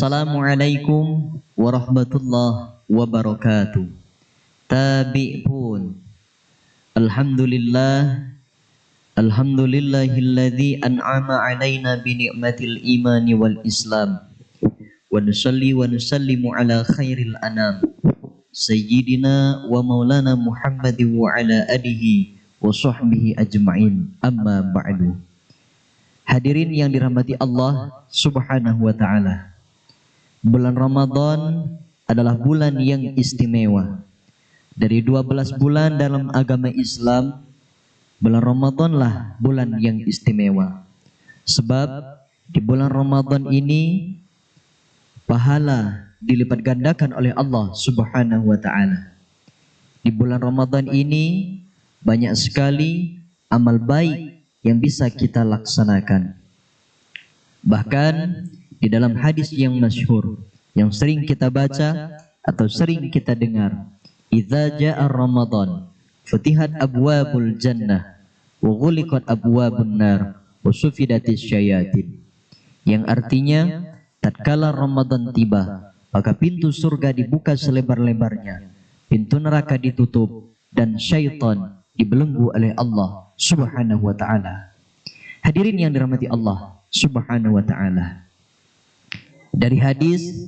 Assalamualaikum warahmatullahi wabarakatuh. Tabi' pun. Alhamdulillahilladzi an'ama alaina bi ni'matil imani wal islam. Wa nusalli wa nusallimu ala khairil anam sayyidina wa maulana Muhammadin wa ala alihi wa sahbihi ajma'in. Amma ba'du. Hadirin yang dirahmati Allah Subhanahu wa ta'ala. Bulan Ramadan adalah bulan yang istimewa. Dari 12 bulan dalam agama Islam, bulan Ramadanlah bulan yang istimewa. Sebab di bulan Ramadan ini pahala dilipat gandakan oleh Allah Subhanahu wa ta'ala. Di bulan Ramadan ini banyak sekali amal baik yang bisa kita laksanakan. Bahkan di dalam hadis yang masyhur yang sering kita baca atau sering kita dengar, idza jaa Ramadan futihat abwabul jannah wa ghuliqat abwabun nar wa sufidatis syayatin. Yang artinya tatkala Ramadan tiba, maka pintu surga dibuka selebar-lebarnya, pintu neraka ditutup, dan syaitan dibelenggu oleh Allah Subhanahu wa ta'ala. Hadirin yang dirahmati Allah Subhanahu wa ta'ala, dari hadis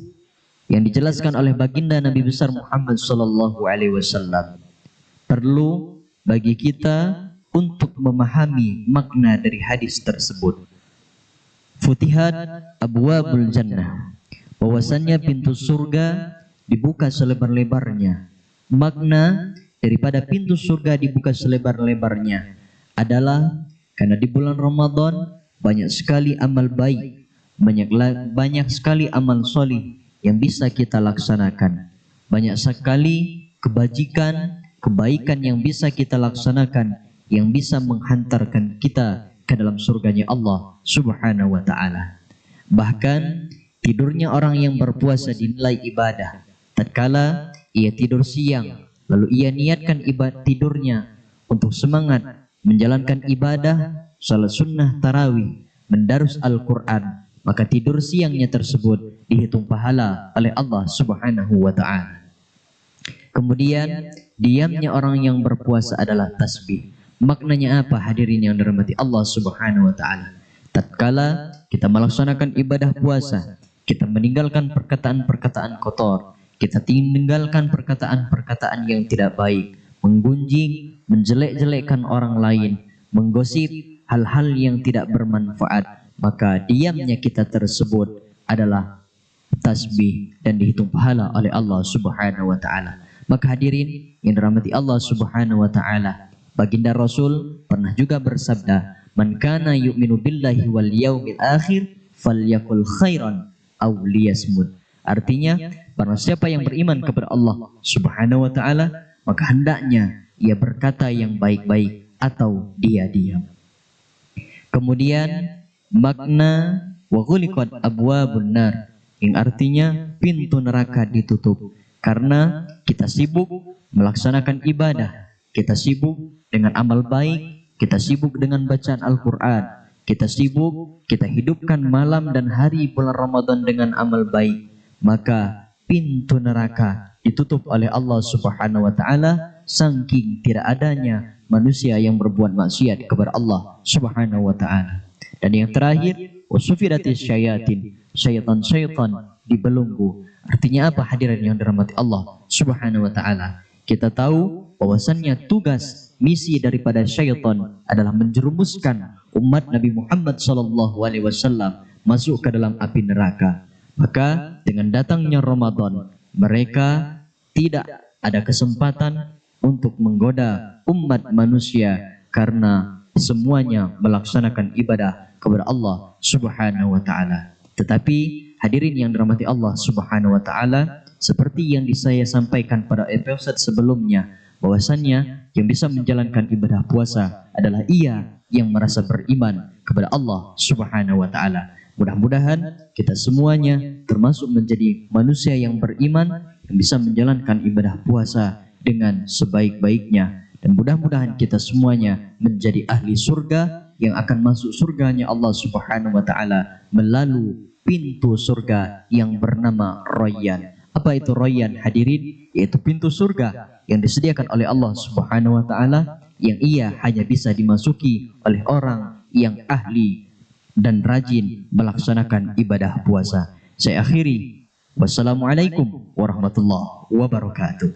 yang dijelaskan oleh baginda Nabi besar Muhammad sallallahu alaihi wasallam, perlu bagi kita untuk memahami makna dari hadis tersebut. Futihat abwabul jannah, bahwasannya pintu surga dibuka selebar-lebarnya. Makna daripada pintu surga dibuka selebar-lebarnya adalah karena di bulan Ramadan banyak sekali amal baik, banyak sekali amal solih yang bisa kita laksanakan. Banyak sekali kebajikan, kebaikan yang bisa kita laksanakan, yang bisa menghantarkan kita ke dalam surganya Allah Subhanahu wa ta'ala. Bahkan tidurnya orang yang berpuasa dinilai ibadah. Tatkala ia tidur siang, lalu ia niatkan ibadah tidurnya untuk semangat menjalankan ibadah, salat sunnah tarawih, mendarus Al-Quran, maka tidur siangnya tersebut dihitung pahala oleh Allah Subhanahu wa ta'ala. Kemudian diamnya orang yang berpuasa adalah tasbih. Maknanya apa, hadirin yang dirahmati Allah Subhanahu wa ta'ala? Tatkala kita melaksanakan ibadah puasa, kita meninggalkan perkataan-perkataan kotor, kita tinggalkan perkataan-perkataan yang tidak baik, menggunjing, menjelek-jelekkan orang lain, menggosip hal-hal yang tidak bermanfaat, maka diamnya kita tersebut adalah tasbih dan dihitung pahala oleh Allah Subhanahu wa ta'ala. Maka hadirin yang dirahmati Allah Subhanahu wa ta'ala, baginda Rasul pernah juga bersabda, man kana yu'minu billahi wal yaumil akhir falyakul khairan aw liyasmut. Artinya, barang siapa yang beriman kepada Allah Subhanahu wa ta'ala, maka hendaknya ia berkata yang baik-baik atau dia diam. Kemudian makna wa ghuliqat abwabun nar, yang artinya pintu neraka ditutup. Karena kita sibuk melaksanakan ibadah, kita sibuk dengan amal baik, kita sibuk dengan bacaan Al-Quran, kita sibuk, kita hidupkan malam dan hari bulan Ramadan dengan amal baik, maka pintu neraka ditutup oleh Allah Subhanahu wa ta'ala, saking tidak adanya manusia yang berbuat maksiat kepada Allah Subhanahu wa ta'ala. Dan yang terakhir, wasufidatis syayatin, syaitan-syaitan dibelenggu. Artinya apa, hadirin yang dirahmati Allah Subhanahu wa ta'ala? Kita tahu bahwasannya tugas misi daripada syaitan adalah menjerumuskan umat Nabi Muhammad sallallahu alaihi wasallam masuk ke dalam api neraka. Maka dengan datangnya Ramadan, mereka tidak ada kesempatan untuk menggoda umat manusia karena semuanya melaksanakan ibadah kepada Allah Subhanahu wa ta'ala. Tetapi hadirin yang dirahmati Allah Subhanahu wa ta'ala, seperti yang saya sampaikan pada episode sebelumnya, bahwasannya yang bisa menjalankan ibadah puasa adalah ia yang merasa beriman kepada Allah Subhanahu wa ta'ala. Mudah-mudahan kita semuanya termasuk menjadi manusia yang beriman, yang bisa menjalankan ibadah puasa dengan sebaik-baiknya, dan mudah-mudahan kita semuanya menjadi ahli surga yang akan masuk surganya Allah Subhanahu wa taala melalui pintu surga yang bernama Rayyan. Apa itu Rayyan, hadirin? Yaitu pintu surga yang disediakan oleh Allah Subhanahu wa taala, yang ia hanya bisa dimasuki oleh orang yang ahli dan rajin melaksanakan ibadah puasa. Saya akhiri. Wassalamualaikum warahmatullahi wabarakatuh.